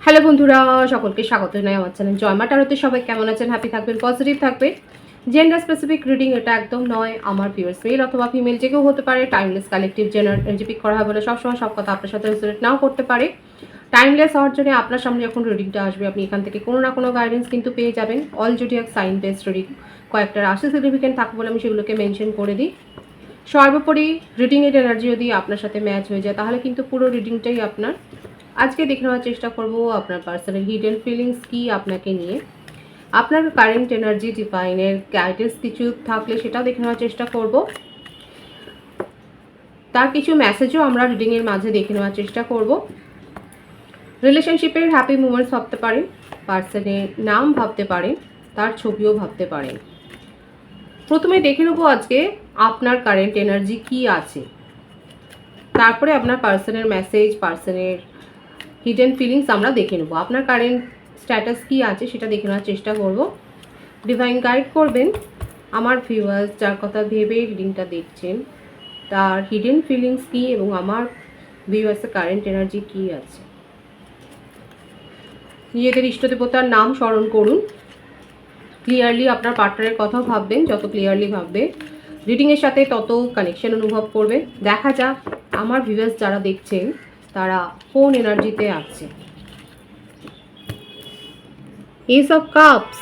Hello বন্ধুরা, সকলকে স্বাগত জানাই আমার চ্যানেল জয় মা ট্যারোতে। সবাই কেমন আছেন? হ্যাপি থাকবেন, পজিটিভ থাকবেন। জেন্ডার স্পেসিফিক রিডিং এটা একদম নয়। আমার ভিউয়ার্স মেল অথবা ফিমেল যে কেউ হতে পারে। টাইমলেস কালেকটিভ জেনার এনার্জি পিক করা হয় বলে সবসময় সব কথা আপনার সাথে রেজোনেট নাও করতে পারে। টাইমলেস হওয়ার জন্য আপনার সামনে যখন রিডিংটা আসবে আপনি এখান থেকে কোনো না কোনো গাইডেন্স কিন্তু পেয়ে যাবেন। All zodiac sign based reading, কয়েকটা রাশি সিগনিফিকেন্ট থাকবে বলে আমি সেগুলোকে মেনশন করে দিই। সর্বোপরি রিডিংয়ের এনার্জি যদি আপনার সাথে ম্যাচ হয়ে যায় তাহলে কিন্তু পুরো রিডিংটাই আপনার। আজকে দেখে নেওয়ার চেষ্টা করব আপনার পার্সোনাল হিডেন ফিলিংস কি আপনাকে নিয়ে, আপনার কারেন্ট এনার্জি ডিভাইনের গাইডেন্স কিছু থাকলে সেটাও দেখে নেওয়ার চেষ্টা করব। তার কিছু মেসেজও আমরা রিডিংয়ের মাঝে দেখে নেওয়ার চেষ্টা করব। রিলেশনশিপের হ্যাপি মুমেন্টস ভাবতে পারেন, পার্সনের নাম ভাবতে পারেন, তার ছবিও ভাবতে পারেন। প্রথমে দেখে নেব আজকে আপনার কারেন্ট এনার্জি কি আছে, তারপরে আপনার পার্সনের মেসেজ, পার্সনের হিডেন ফিলিংস আমরা দেখে নেব। আপনার কারেন্ট স্ট্যাটাস কি আছে সেটা দেখে নেওয়ার চেষ্টা করব। ডিভাইন গাইড করবেন আমার ভিউয়ার্স যার কথা ভেবে রিডিংটা দেখছেন, তার হিডেন ফিলিংস কি এবং আমার ভিউয়ার্সের কারেন্ট এনার্জি কি আছে। নিজেদের ইষ্টদেবতার নাম স্মরণ করুন। ক্লিয়ারলি আপনার পার্টনারের কথাও ভাববেন, যত ক্লিয়ারলি ভাববে রিডিংয়ের সাথে তত কানেকশন অনুভব করবে। দেখা যাক আমার ভিউয়ার্স যারা দেখছেন তারা কোন এনার্জিতে আছে। এস অফ কাপস,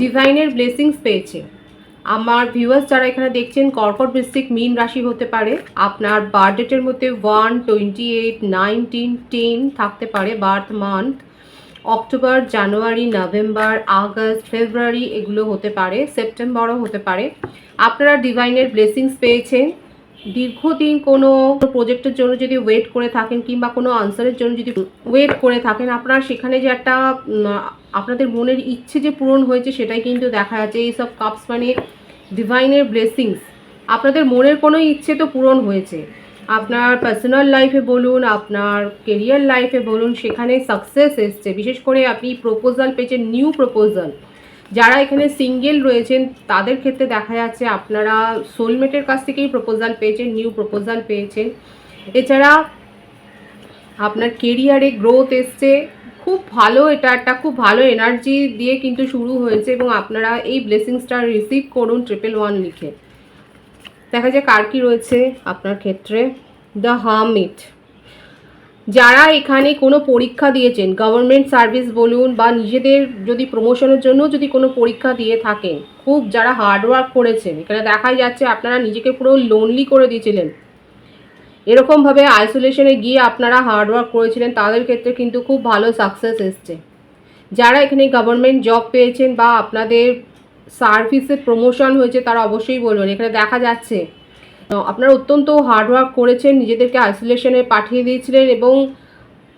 ডিভাইনের ব্লেসিংস পেয়েছে। আমার ভিউয়ার্স যারা এখানে দেখছেন কর্কট, বৃশ্চিক, মীন রাশি হতে পারে। আপনার বার্থ ডেটের মধ্যে 1, 28, 19, 10 থাকতে পারে। বার্থ মান্থ অক্টোবর, জানুয়ারি, নভেম্বর, আগস্ট, ফেব্রুয়ারি এগুলো হতে পারে, সেপ্টেম্বরও হতে পারে। আপনারা ডিভাইনের ব্লেসিংস পেয়েছেন। দীর্ঘদিন কোনো প্রজেক্টের জন্য যদি ওয়েট করে থাকেন কিংবা কোনো আনসারের জন্য যদি ওয়েট করে থাকেন, আপনার সেখানে যে একটা আপনাদের মনের ইচ্ছে যে পূরণ হয়েছে সেটাই কিন্তু দেখা যাচ্ছে। এই সব কাপস মানে ডিভাইনের ব্লেসিংস। আপনাদের মনের কোনো ইচ্ছে তো পূরণ হয়েছে, আপনার পার্সোনাল লাইফে বলুন, আপনার কেরিয়ার লাইফে বলুন, সেখানে সাকসেস এসছে। বিশেষ করে আপনি প্রপোজাল পেয়েছেন, নিউ প্রপোজাল। যারা এখানে সিঙ্গেল রয়েছেন তাদের ক্ষেত্রে দেখা যাচ্ছে আপনারা সোলমেটের কাছ থেকেই প্রপোজাল পেয়েছেন, নিউ প্রপোজাল পেয়েছেন। এছাড়া আপনার কেরিয়ারে গ্রোথ এসছে, খুব ভালো, এটা একটা খুব ভালো এনার্জি দিয়ে কিন্তু শুরু হয়েছে এবং আপনারা এই ব্লেসিংসটা রিসিভ করুন 111 লিখে। দেখা যায় কার কি রয়েছে আপনার ক্ষেত্রে। দ্য হার্মিট, যারা এখানে কোনো পরীক্ষা দিয়েছেন, গভর্নমেন্ট সার্ভিস বলুন বা নিজেদের যদি প্রমোশনের জন্য যদি কোনো পরীক্ষা দিয়ে থাকেন, খুব যারা হার্ডওয়ার্ক করেছেন, এখানে দেখাই যাচ্ছে আপনারা নিজেকে পুরো লোনলি করে দিয়েছিলেন, এরকমভাবে আইসোলেশনে গিয়ে আপনারা হার্ডওয়ার্ক করেছিলেন, তাদের ক্ষেত্রে কিন্তু খুব ভালো সাকসেস এসছে। যারা এখানে গভর্নমেন্ট জব পেয়েছেন বা আপনাদের সার্ভিসে প্রমোশন হয়েছে তারা অবশ্যই বলবেন। এখানে দেখা যাচ্ছে আপনারা অত্যন্ত হার্ডওয়ার্ক করেছেন, নিজেদেরকে আইসোলেশনে পাঠিয়ে দিয়েছিলেন এবং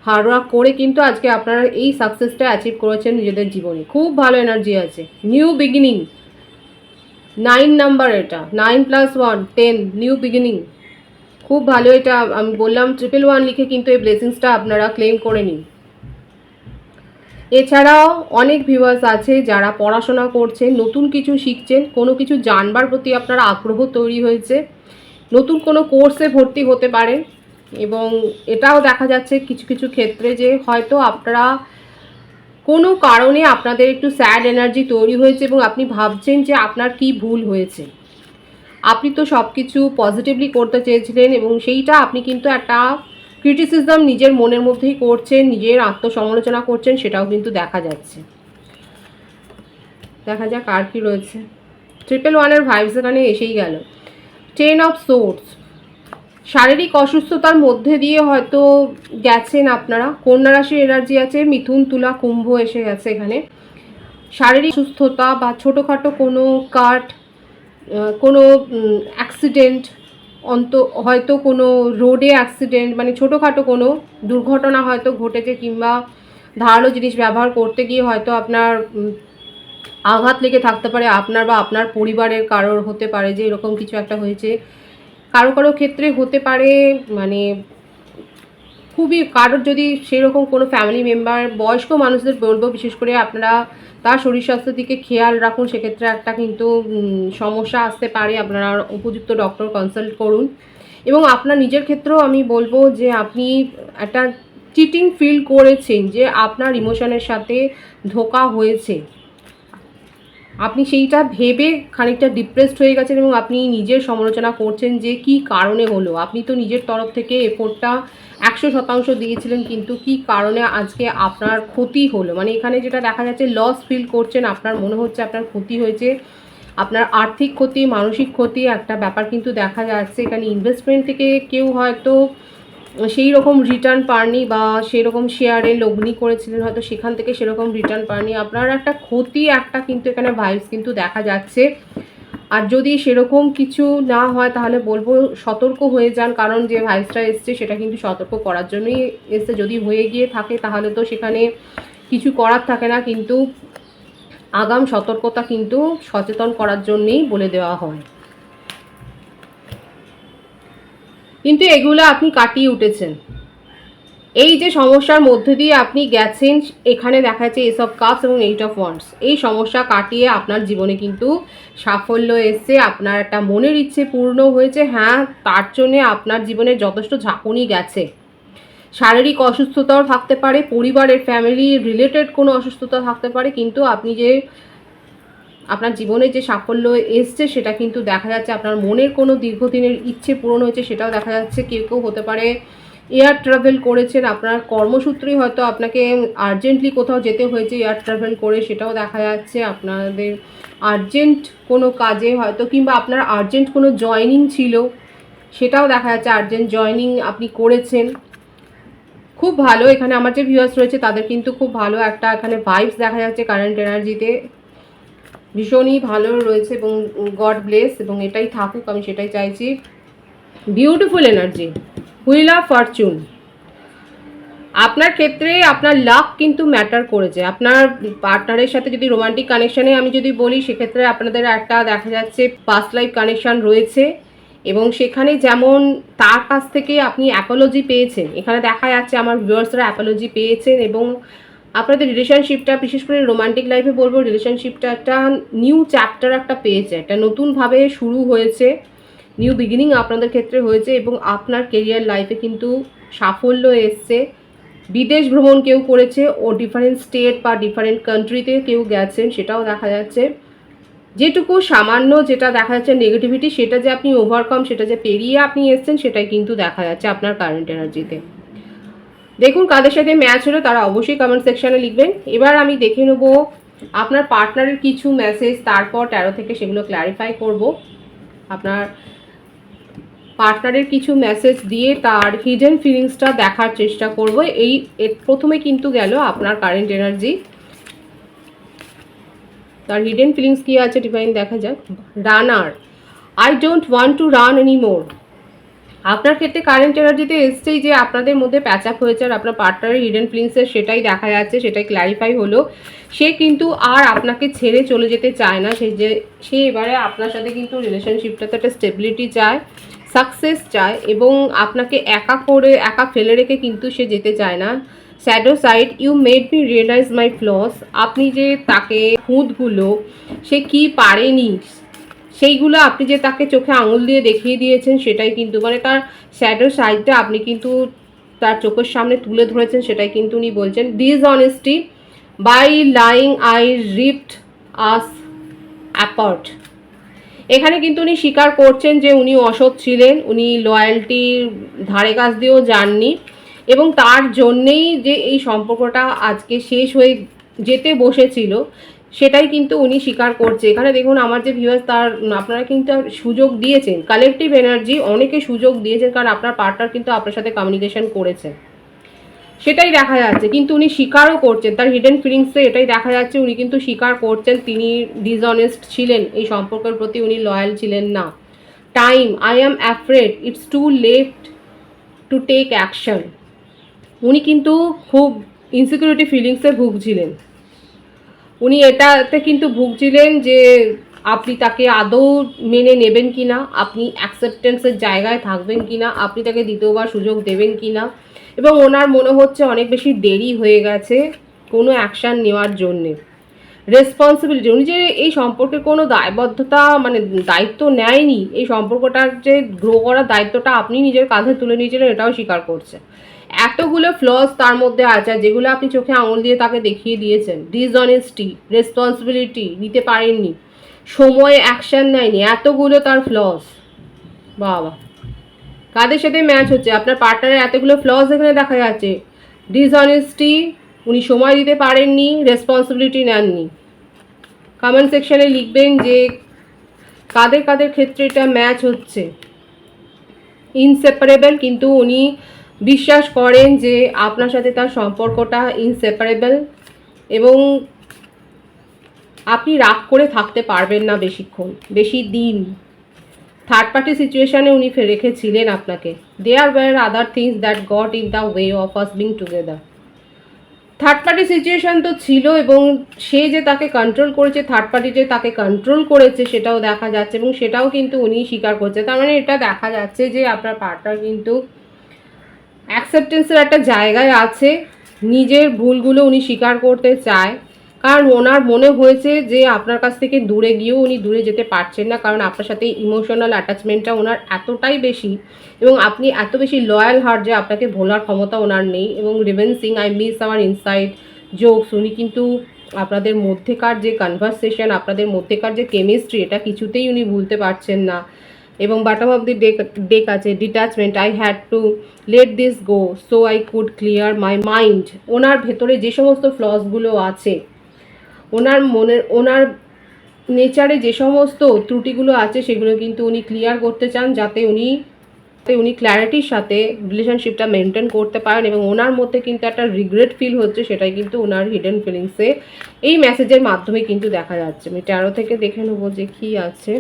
হার্ডওয়ার্ক করে কিন্তু আজকে আপনারা এই সাকসেসটা অ্যাচিভ করেছেন নিজেদের জীবনে। খুব ভালো এনার্জি আছে, নিউ বিগিনিং। 9 নাম্বার, এটা 9 + 1 10, নিউ বিগিনিং। খুব ভালো, এটা আমি বললাম 111 লিখে কিন্তু এই ব্লেসিংসটা আপনারা ক্লেম করে নিন। এছাড়াও অনেক ভিউয়ার্স আছে যারা পড়াশোনা করছেন, নতুন কিছু শিখছেন, কোনো কিছু জানবার প্রতি আপনার আগ্রহ তৈরি হয়েছে, নতুন কোনো কোর্সে ভর্তি হতে পারেন। এবং এটাও দেখা যাচ্ছে কিছু কিছু ক্ষেত্রে যে হয়তো আপনারা কোনো কারণে আপনাদের একটু স্যাড এনার্জি তৈরি হয়েছে এবং আপনি ভাবছেন যে আপনার কি ভুল হয়েছে। আপনি তো সব কিছু পজিটিভলি করতে চেয়েছিলেন এবং সেইটা আপনি কিন্তু একটা ক্রিটিসিজম নিজের মনের মধ্যেই করছেন, নিজের আত্মসমালোচনা করছেন, সেটাও কিন্তু দেখা যাচ্ছে। দেখা যাক আর কি রয়েছে। 111 ভাইবস এখানে এসেই গেল। 10 অফ সোর্ডস, শারীরিক অসুস্থতার মধ্যে দিয়ে হয়তো গেছেন আপনারা। কন্যা রাশির এনার্জি আছে, মিথুন, তুলা, কুম্ভ এসে গেছে এখানে। শারীরিক অসুস্থতা বা ছোটোখাটো কোনো কাট, কোনো অ্যাক্সিডেন্ট, হয়তো কোনো রোডে অ্যাক্সিডেন্ট, মানে ছোটোখাটো কোনো দুর্ঘটনা হয়তো ঘটেছে, কিংবা ধারালো জিনিস ব্যবহার করতে গিয়ে হয়তো আপনার আঘাত লেগে থাকতে পারে, আপনার বা আপনার পরিবারের কারোর হতে পারে যে এরকম কিছু একটা হয়েছে। কারো কারো ক্ষেত্রে হতে পারে, মানে খুবই কারোর যদি সেরকম কোনো ফ্যামিলি মেম্বার, বয়স্ক মানুষদের বলবো বিশেষ করে আপনারা তার শরীর স্বাস্থ্যের দিকে খেয়াল রাখুন। সেক্ষেত্রে একটা কিন্তু সমস্যা আসতে পারে, আপনারা উপযুক্ত ডক্টর কনসাল্ট করুন। এবং আপনার নিজের ক্ষেত্রেও আমি বলবো যে আপনি একটা চিটিং ফিল করেছেন, যে আপনার ইমোশনের সাথে ধোঁকা হয়েছে, আপনি সেইটা ভেবে খানিকটা ডিপ্রেসড হয়ে গেছেন এবং আপনি নিজের সমালোচনা করছেন যে কি কারণে হলো। আপনি তো নিজের তরফ থেকে এফোর্টটা 100% দিয়েছিলেন, কিন্তু কি কারণে আজকে আপনার ক্ষতি হলো। মানে এখানে যেটা দেখা যাচ্ছে, লস ফিল করছেন, আপনার মনে হচ্ছে আপনার ক্ষতি হয়েছে, আপনার আর্থিক ক্ষতি, মানসিক ক্ষতি একটা ব্যাপার কিন্তু দেখা যাচ্ছে। এখানে ইনভেস্টমেন্ট থেকে কেউ হয়তো সেই রকম রিটার্ন পাননি, বা সেরকম শেয়ারে লগ্নি করেছিলেন, হয়তো সেখান থেকে সেরকম রিটার্ন পাননি। আপনার একটা ক্ষতি একটা কিন্তু এখানে ভাইবস কিন্তু দেখা যাচ্ছে। আর যদি সেরকম কিছু না হয় তাহলে বলবো সতর্ক হয়ে যান, কারণ যে ভাইবসটা এসছে সেটা কিন্তু সতর্ক করার জন্যই এসছে। যদি হয়ে গিয়ে থাকে তাহলে তো সেখানে কিছু করার থাকে না, কিন্তু আগাম সতর্কতা কিন্তু সচেতন করার জন্যেই বলে দেওয়া হয়। কিন্তু এগুলো আপনি কাটিয়ে উঠেছেন। এই যে সমস্যার মধ্যে দিয়ে আপনি গেছেন, এখানে দেখা যাচ্ছে এস অফ কাপস এবং 8 অফ ওয়ান্ডস, এই সমস্যা কাটিয়ে আপনার জীবনে কিন্তু সাফল্য এসছে, আপনার একটা মনের ইচ্ছে পূর্ণ হয়েছে। হ্যাঁ, তার জন্যে আপনার জীবনে যথেষ্ট ঝাঁকুনি গেছে। শারীরিক অসুস্থতাও থাকতে পারে, পরিবারের ফ্যামিলি রিলেটেড কোনো অসুস্থতা থাকতে পারে, কিন্তু আপনি যে আপনার জীবনে যে সাফল্য এসছে সেটা কিন্তু দেখা যাচ্ছে। আপনার মনের কোনো দীর্ঘদিনের ইচ্ছে পূরণ হয়েছে, সেটাও দেখা যাচ্ছে। কেউ কেউ হতে পারে এয়ার ট্রাভেল করেছেন, আপনার কর্মসূত্রেই হয়তো আপনাকে আর্জেন্টলি কোথাও যেতে হয়েছে এয়ার ট্রাভেল করে, সেটাও দেখা যাচ্ছে। আপনাদের আর্জেন্ট কোনো কাজে হয়তো, কিংবা আপনার আর্জেন্ট কোনো জয়নিং ছিল, সেটাও দেখা যাচ্ছে। আর্জেন্ট জয়নিং আপনি করেছেন, খুব ভালো। এখানে আমার যে ভিউয়ার্স রয়েছে তাদের কিন্তু খুব ভালো একটা এখানে ভাইবস দেখা যাচ্ছে কারেন্ট এনার্জিতে, ভীষণই ভালো রয়েছে এবং গড ব্লেস, এবং এটাই থাকুক, আমি সেটাই চাইছি। Beautiful energy, wheel of Fortune. আপনার ক্ষেত্রে আপনার লাক কিন্তু ম্যাটার করেছে। আপনার পার্টনারের সাথে যদি রোমান্টিক কানেকশানে আমি যদি বলি, সেক্ষেত্রে আপনাদের একটা দেখা যাচ্ছে পাস্ট লাইফ কানেকশান রয়েছে, এবং সেখানে যেমন তার কাছ থেকে আপনি অ্যাপোলজি পেয়েছেন, এখানে দেখা যাচ্ছে আমার ভিউয়ার্সরা অ্যাপোলজি পেয়েছেন, এবং আপনাদের রিলেশনশিপটা, বিশেষ করে রোমান্টিক লাইফে বলবো, রিলেশনশিপটা একটা নিউ চ্যাপ্টার একটা পেয়েছে, একটা নতুনভাবে শুরু হয়েছে, নিউ বিগিনিং আপনাদের ক্ষেত্রে হয়েছে, এবং আপনার কেরিয়ার লাইফে কিন্তু সাফল্য এসছে। বিদেশ ভ্রমণ কেউ করেছে, ও ডিফারেন্ট স্টেট বা ডিফারেন্ট কান্ট্রিতে কেউ গেছেন, সেটাও দেখা যাচ্ছে। যেটুকু সামান্য যেটা দেখা যাচ্ছে নেগেটিভিটি, সেটা যে আপনি ওভারকাম, সেটা যে পেরিয়ে আপনি এসছেন, সেটাই কিন্তু দেখা যাচ্ছে আপনার কারেন্ট এনার্জিতে। দেখুন কাদের সাথে ম্যাচ হলো তারা অবশ্যই কমেন্ট সেকশানে লিখবেন। এবার আমি দেখে নেব আপনার পার্টনারের কিছু মেসেজ, তারপর 13 থেকে সেগুলো ক্ল্যারিফাই করব। আপনার পার্টনারের কিছু মেসেজ দিয়ে তার হিডেন ফিলিংসটা দেখার চেষ্টা করব। এই প্রথমে কিন্তু গেল আপনার কারেন্ট এনার্জি, তার হিডেন ফিলিংস কী আছে ডিভাইন দেখা যাক। Runner, I don't want to run any more. আপনার ক্ষেত্রে কারেন্ট এনার্জিতে এসছেই যে আপনাদের মধ্যে প্যাচ আপ হয়েছে, আর আপনার পার্টনারের হিডেন ফিলিংসের সেটাই দেখা যাচ্ছে, সেটাই ক্ল্যারিফাই হলো। সে কিন্তু আর আপনাকে ছেড়ে চলে যেতে চায় না, সে এবারে আপনার সাথে কিন্তু রিলেশনশিপটাতে একটা স্টেবিলিটি চায়, সাকসেস চায়, এবং আপনাকে একা ফেলে রেখে কিন্তু সে যেতে চায় না। Shadow side, you made me realize my flaws. আপনি যে তাকে খুঁতগুলো, সে কি পারেনি, সেইগুলো আপনি যে তাকে চোখে আঙুল দিয়ে দেখিয়ে দিয়েছেন, সেটাই কিন্তু মানে তার শ্যাডো সাইডটা আপনি কিন্তু তার চোখের সামনে তুলে ধরেছেন, সেটাই কিন্তু উনি বলছেন। Dishonesty, by lying I ripped us apart. এখানে কিন্তু উনি স্বীকার করছেন যে উনি অসৎ ছিলেন, উনি লয়্যালটির ধারে কাছ দিয়েও যাননি, এবং তার জন্যেই যে এই সম্পর্কটা আজকে শেষ হয়ে যেতে বসেছিল, সেটাই কিন্তু উনি স্বীকার করছে। এখানে দেখুন আমার যে ভিউয়ার্স, আপনারা কিন্তু সুযোগ দিয়েছেন, কালেকটিভ এনার্জি অনেকে সুযোগ দিয়েছেন, কারণ আপনার পার্টনার কিন্তু আপনার সাথে কমিউনিকেশন করেছে, সেটাই দেখা যাচ্ছে। কিন্তু উনি স্বীকারও করছেন, তার হিডেন ফিলিংসে এটাই দেখা যাচ্ছে, উনি কিন্তু স্বীকার করছেন তিনি ডিসঅনেস্ট ছিলেন, এই সম্পর্কের প্রতি উনি লয়াল ছিলেন না। Time, I am afraid it's too late to take action. উনি কিন্তু খুব ইনসিকিউরিটি ফিলিংসে ভুগছিলেন, উনি এটাতে কিন্তু ভুগছিলেন যে আপনি তাকে আদৌ মেনে নেবেন কি না, আপনি অ্যাকসেপ্টেন্সের জায়গায় থাকবেন কি না, আপনি তাকে দ্বিতীয়বার সুযোগ দেবেন কি না, এবং ওনার মনে হচ্ছে অনেক বেশি দেরি হয়ে গেছে কোনো অ্যাকশান নেওয়ার জন্যে। রেসপন্সিবিলিটি, উনি যে এই সম্পর্কে কোনো দায়বদ্ধতা মানে দায়িত্ব নেয়নি, এই সম্পর্কটার যে গ্রো করার দায়িত্বটা আপনি নিজের কাঁধে তুলে নিয়েছিলেন, এটাও স্বীকার করছে। এতগুলো ফ্লস তার মধ্যে আছে, যেগুলো আপনি চোখে আঙুল দিয়ে তাকে দেখিয়ে দিয়েছেন। ডিসঅনেস্টি, রেসপন্সিবিলিটি নিতে পারেননি, সময় অ্যাকশন নেয়নি, এতগুলো তার ফ্লস। বাবা, কাদের সাথে ম্যাচ হচ্ছে? আপনার পার্টনারের এতগুলো ফ্লস এখানে দেখা যাচ্ছে। ডিসঅনেস্টি, উনি সময় দিতে পারেননি, রেসপন্সিবিলিটি নেননি। কমেন্ট সেকশনে লিখবেন যে কাদের কাদের ক্ষেত্রে এটা ম্যাচ হচ্ছে। ইনসেপারেবল, কিন্তু উনি বিশ্বাস করেন যে আপনার সাথে তার সম্পর্কটা ইনসেপারেবল, এবং আপনি রাগ করে থাকতে পারবেন না বেশিক্ষণ, বেশি দিন। থার্ড পার্টি সিচুয়েশানে উনি রেখেছিলেন আপনাকে। There were other things that got in the way of us being together. Third party situation তো ছিল, এবং সে যে তাকে কন্ট্রোল করেছে, থার্ড পার্টি যে তাকে কন্ট্রোল করেছে সেটাও দেখা যাচ্ছে, এবং সেটাও কিন্তু উনি স্বীকার করছে। তার মানে এটা দেখা যাচ্ছে যে আপনার পার্টনার কিন্তু অ্যাকসেপ্টেন্সের একটা জায়গায় আছে, নিজের ভুলগুলো উনি স্বীকার করতে চায়। কারণ ওনার মনে হয়েছে যে আপনার কাছ থেকে দূরে গিয়েও উনি দূরে যেতে পারছেন না, কারণ আপনার সাথে ইমোশনাল অ্যাটাচমেন্টটা ওনার এতটাই বেশি, এবং আপনি এত বেশি লয়াল হার্ট যে আপনাকে ভোলার ক্ষমতা ওনার নেই। এবং রিভেন্সিং I miss our inside jokes, উনি কিন্তু আপনাদের মধ্যেকার যে কনভারসেশন, আপনাদের মধ্যেকার যে কেমিস্ট্রি, এটা কিছুতেই উনি ভুলতে পারছেন না। এবং বটম অফ দি ডেক আছে detachment, I had to let this go so I could clear my mind. ওনার ভেতরে যে সমস্ত ফ্লসগুলো আছে, ওনার নেচারে যে সমস্ত ত্রুটিগুলো আছে, সেগুলো কিন্তু উনি ক্লিয়ার করতে চান, যাতে উনি ক্ল্যারিটির সাথে রিলেশনশিপটা মেনটেন করতে পারেন। এবং ওনার মধ্যে কিন্তু একটা রিগ্রেট ফিল হচ্ছে, সেটাই কিন্তু ওনার হিডেন ফিলিংসে এই মেসেজের মাধ্যমে কিন্তু দেখা যাচ্ছে। আমি 13 থেকে দেখে নেবো যে কী আছে।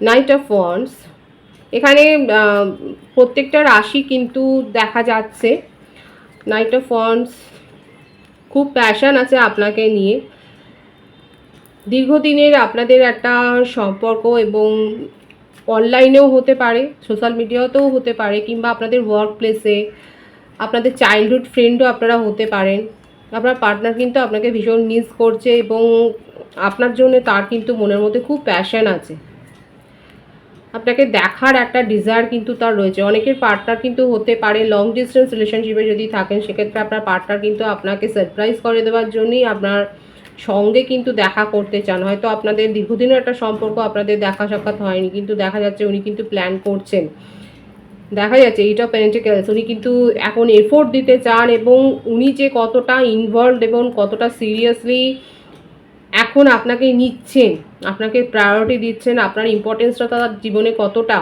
নাইট অফ ওয়ান্ডস, এখানে প্রত্যেকটা রাশি কিন্তু দেখা যাচ্ছে। নাইট অফ ওয়ান্ডস, খুব প্যাশন আছে আপনাকে নিয়ে, দীর্ঘদিনের আপনাদের একটা সম্পর্ক, এবং অনলাইনেও হতে পারে, সোশ্যাল মিডিয়াতেও হতে পারে, কিংবা আপনাদের ওয়ার্ক প্লেসে, আপনাদের চাইল্ডহুড ফ্রেন্ডও আপনারা হতে পারেন। আপনার পার্টনার কিন্তু আপনাকে ভীষণ মিস করছে, এবং আপনার জন্য তার কিন্তু মনের মধ্যে খুব প্যাশন আছে, আপনাকে দেখার একটা ডিজায়ার কিন্তু তার রয়েছে। অনেকের পার্টনার কিন্তু হতে পারে লং ডিস্টেন্স রিলেশনশিপে যদি থাকেন, সেক্ষেত্রে আপনার পার্টনার কিন্তু আপনাকে সারপ্রাইজ করে দেওয়ার জন্যই আপনার সঙ্গে কিন্তু দেখা করতে চান। হয়তো আপনাদের দীর্ঘদিনের একটা সম্পর্ক, আপনাদের দেখা সাক্ষাৎ হয়নি, কিন্তু দেখা যাচ্ছে উনি কিন্তু প্ল্যান করছেন। দেখা যাচ্ছে এইট অফ পেন্টিকেলস, উনি কিন্তু এখন এফোর্ট দিতে চান, এবং উনি যে কতটা ইনভলভড এবং কতটা সিরিয়াসলি এখন আপনাকে নিচ্ছেন, আপনাকে প্রায়োরিটি দিচ্ছেন, আপনার ইম্পর্টেন্সটা তার জীবনে কতটা,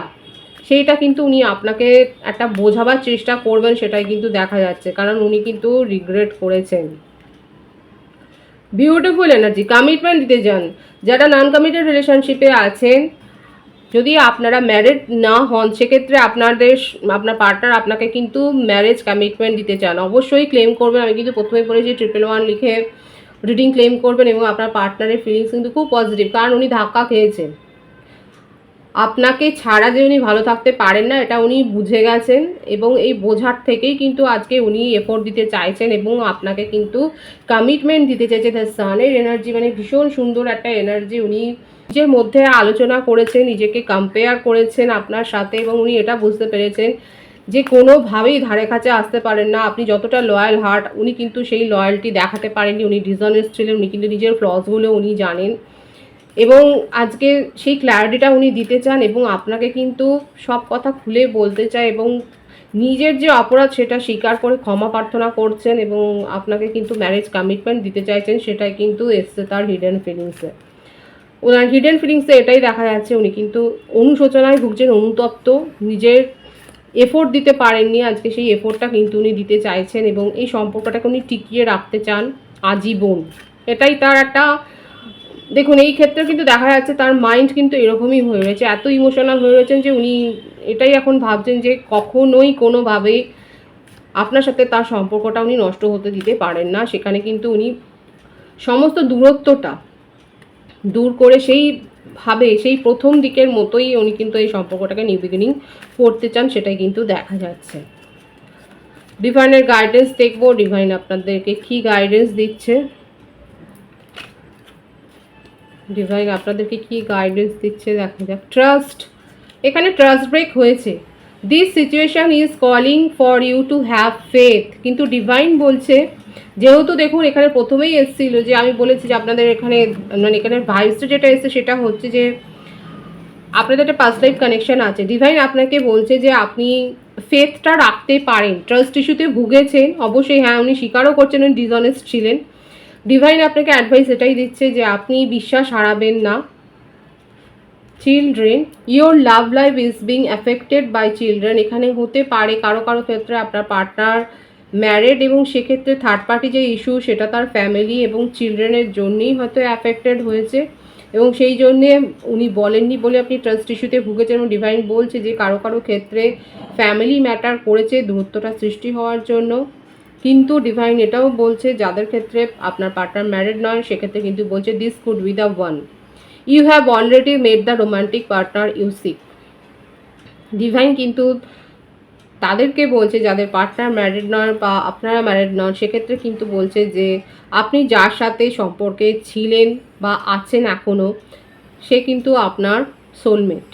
সেইটা কিন্তু উনি আপনাকে একটা বোঝাবার চেষ্টা করবেন, সেটাই কিন্তু দেখা যাচ্ছে, কারণ উনি কিন্তু রিগ্রেট করেছেন। বিউটিফুল এনার্জি, কমিটমেন্ট দিতে যান। যারা নন কমিটেড রিলেশনশিপে আছেন, যদি আপনারা ম্যারিড না হন, সেক্ষেত্রে আপনার পার্টনার আপনাকে কিন্তু ম্যারেজ কমিটমেন্ট দিতে চান। অবশ্যই ক্লেম করবেন, আমি কিন্তু প্রথমে বলেছি 111 লিখে রিডিং ক্লেম করবেন, এবং আপনার পার্টনারের ফিলিংস কিন্তু খুব পজিটিভ, কারণ উনি ধাক্কা খেয়েছেন। আপনাকে ছাড়া যে উনি ভালো থাকতে পারেন না, এটা উনি বুঝে গেছেন, এবং এই বোঝার থেকেই কিন্তু আজকে উনি এফোর্ট দিতে চাইছেন, এবং আপনাকে কিন্তু কমিটমেন্ট দিতে চাইছে। দ্য সানের এনার্জি মানে ভীষণ সুন্দর একটা এনার্জি। উনি নিজের মধ্যে আলোচনা করেছেন, নিজেকে কম্পেয়ার করেছেন আপনার সাথে, এবং উনি এটা বুঝতে পেরেছেন যে কোনোভাবেই ধারে কাছে আসতে পারেন না। আপনি যতটা লয়াল হার্ট, উনি কিন্তু সেই লয়্যালটি দেখাতে পারেননি, উনি ডিসঅনেস্ট ছিলেন, উনি কিন্তু নিজের ফ্লসগুলো উনি জানেন, এবং আজকে সেই ক্ল্যারিটিটা উনি দিতে চান, এবং আপনাকে কিন্তু সব কথা খুলে বলতে চায়, এবং নিজের যে অপরাধ সেটা স্বীকার করে ক্ষমা প্রার্থনা করছেন, এবং আপনাকে কিন্তু ম্যারেজ কমিটমেন্ট দিতে চাইছেন, সেটাই কিন্তু এসছে তার হিডেন ফিলিংসে। ওনার হিডেন ফিলিংসে এটাই দেখা যাচ্ছে, উনি কিন্তু অনুশোচনায় ভুগছেন, অনুতপ্ত, নিজের এফোর্ট দিতে পারেননি, আজকে সেই এফোর্টটা কিন্তু উনি দিতে চাইছেন, এবং এই সম্পর্কটাকে উনি টিকিয়ে রাখতে চান আজীবন। এটাই তার একটা, দেখুন এই ক্ষেত্রে কিন্তু দেখা যাচ্ছে তার মাইন্ড কিন্তু এরকমই হয়ে রয়েছে, এত ইমোশনাল হয়ে রয়েছেন যে উনি এটাই এখন ভাবছেন যে কখনোই কোনোভাবেই আপনার সাথে তার সম্পর্কটা উনি নষ্ট হতে দিতে পারেন না। সেখানে কিন্তু উনি সমস্ত দূরত্বটা দূর করে সেই প্রথম দিকের মতোই উনি কিন্তু এই সম্পর্কটাকে নিউ বিগিনিং করতে চান, সেটাই কিন্তু দেখা যাচ্ছে। ডিভাইনের গাইডেন্স দেখবো, ডিভাইন আপনাদেরকে কি গাইডেন্স দিচ্ছে, আপনাদেরকে কি গাইডেন্স দিচ্ছে দেখা যাক। ট্রাস্ট, এখানে ট্রাস্ট ব্রেক হয়েছে, this situation is calling for you to have faith. কিন্তু ডিভাইন বলছে, যেহেতু দেখুন এখানে প্রথমেই এসেছিল যে আমি বলেছি যে আপনাদের এখানে মানে এখানে ভাইবসটা যেটা এসছে সেটা হচ্ছে যে আপনাদের একটা পাস্ট লাইফ কানেকশন আছে। ডিভাইন আপনাকে বলছে যে আপনি ফেথটা রাখতে পারেন। ট্রাস্ট ইস্যুতে ভুগেছেন অবশ্যই, হ্যাঁ উনি স্বীকারও করছেন উনি ডিসঅনেস্ট ছিলেন। ডিভাইন আপনাকে অ্যাডভাইস এটাই দিচ্ছে যে আপনি বিশ্বাস হারাবেন না। Children, your love life is being affected by children. এখানে হতে পারে কারো কারো ক্ষেত্রে আপনার পার্টনার ম্যারিড এবং সেক্ষেত্রে থার্ড পার্টি যে ইস্যু সেটা তার ফ্যামিলি এবং চিলড্রেনের জন্যেই হয়তো অ্যাফেক্টেড হয়েছে এবং সেই জন্যে উনি বলেননি বলে আপনি ট্রাস্ট ইস্যুতে ভুগেছেন। এবং ডিভাইন বলছে যে কারো কারো ক্ষেত্রে ফ্যামিলি ম্যাটার করেছে দূরত্বটা সৃষ্টি হওয়ার জন্য। কিন্তু ডিভাইন এটাও বলছে যাদের ক্ষেত্রে আপনার পার্টনার ম্যারিড নয় সেক্ষেত্রে কিন্তু বলছে this could be the one, you have already made the romantic partner you seek. Divine কিন্তু তাদেরকে বলছে যাদের পার্টনার ম্যারিড নয় বা আপনারা ম্যারিড নন সেক্ষেত্রে কিন্তু বলছে যে আপনি যার সাথে সম্পর্কে ছিলেন বা আছেন এখনও সে কিন্তু আপনার সোলমেট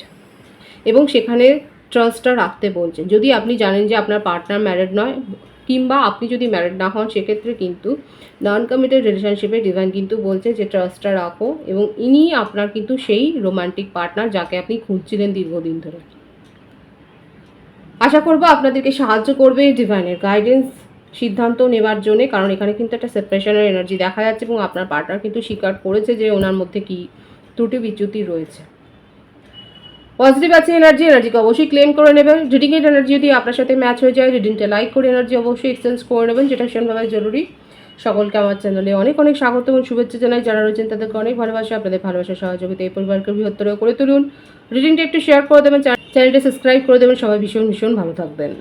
এবং সেখানে ট্রাস্টটা রাখতে বলছেন। যদি আপনি জানেন যে আপনার পার্টনার ম্যারিড নয় কিংবা আপনি যদি ম্যারিড না হন সেক্ষেত্রে কিন্তু নন কমিটেড রিলেশনশিপে ডিভাইন কিন্তু বলছে যে ট্রাস্টটা রাখো এবং ইনি আপনার কিন্তু সেই রোমান্টিক পার্টনার যাকে আপনি খুঁজছিলেন দীর্ঘদিন ধরে। আশা করবো আপনাদেরকে সাহায্য করবে ডিভাইনের গাইডেন্স সিদ্ধান্ত নেওয়ার জন্যে, কারণ এখানে কিন্তু একটা সেপারেশনের এনার্জি দেখা যাচ্ছে এবং আপনার পার্টনার কিন্তু স্বীকার করেছে যে ওনার মধ্যে কি ত্রুটি বিচ্যুতি রয়েছে। পজিটিভ আছে এনার্জিকে অবশ্যই ক্লেম করে নেবেন। রিডিংয়ের এনার্জি যদি আপনার সাথে ম্যাচ হয়ে যায় রিডিংটা লাইক করে এনার্জি অবশ্যই এক্সচেঞ্জ করে নেবেন, যেটা ভীষণভাবে জরুরি। সকলকে আমার চ্যানেলে অনেক অনেক স্বাগত এবং শুভেচ্ছা জানাই। যারা রয়েছেন তাদেরকে অনেক ভালোবাসা। আপনাদের ভালোবাসার সহযোগিতা এই পরিবারকে বৃহত্তর করে তুলুন। রিডিংটা একটু শেয়ার করে দেবেন, চ্যানেলটা সাবস্ক্রাইব করে দেবেন। সবাই ভীষণ ভীষণ ভালো থাকবেন।